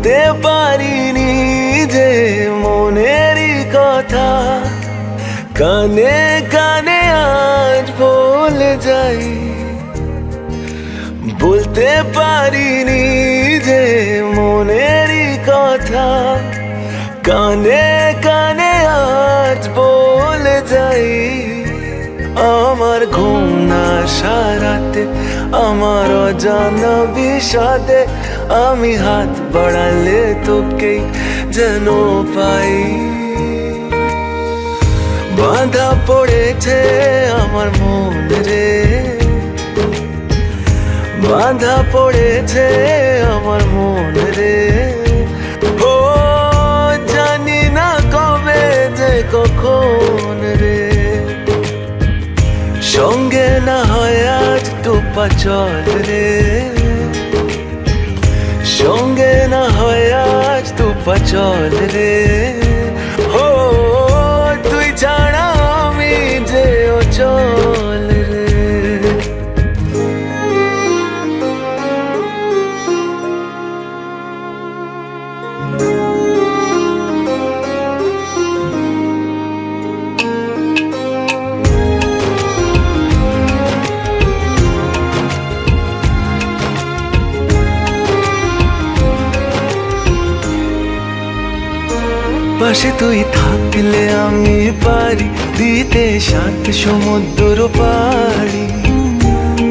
বলতে পারিনি যে মনেরই কথা, কানে কানে আজ বলে যাই। বলতে পারিনি যে মনেরই কথা, কানে কানে আজ বলে যাই। আমার ঘুম না সারাতে, আমার অজানা বিষাদে, আমি হাত বাড়ালে তোকেই যেন পাই। বাঁধা পড়েছে আমার মন রে, বাঁধা পড়েছে আমার মন রে। ও জানি না কবে যে কখন রে, সঙ্গে না হয় আজ টোপা চল রে, সঙ্গে না হয় আজ টোপা চল রে। ও তুই ছাড়া আমি যে অচল রে। পাশে তুই থাকলে আমি পারি দিতে 7 সমুদ্র পারি।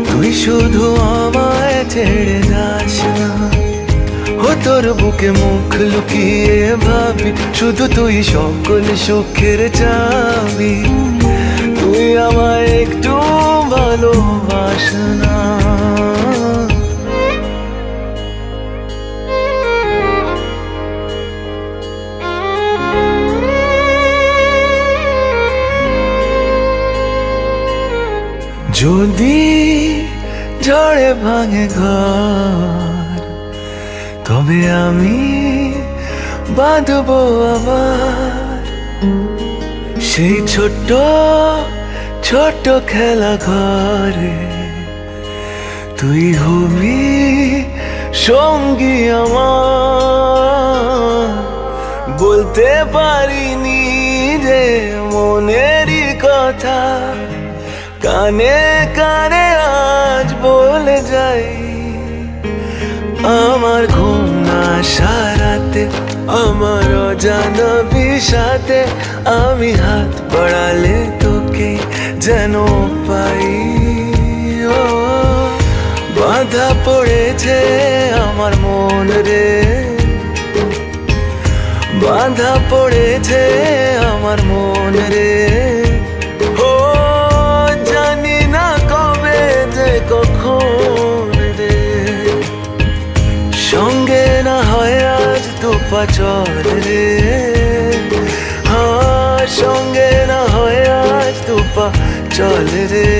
তুই শুধু আমায় ছেড়ে যাস না, ও তোর বুকে মুখ লুকিয়ে ভাবি, শুধু তুই সকল সুখের চাবি। তুই আমায় একটু ভালোবাস না। যদি ঝড়ে ভাঙে ঘর, তবে আমি বাঁধবো আবার সেই ছোট্ট ছোট্ট খেলা ঘরে। তুই হবি সঙ্গী আমার। বলতে পারিনি যে মনেরই কথা, কানে কানে আজ বলে যাই। আমার ঘুম না সারাতে, আমার অজানা বিষাদে, আমি হাত বাড়ালে তোকে যেন পাই। ও বাঁধা পড়েছে আমার মন রে, বাঁধা পড়েছে আমার মন রে। কখন রে, সঙ্গে না হয় আজ টোপা চল রে। হ্যাঁ, সঙ্গে না হয় আজ টোপা চল রে।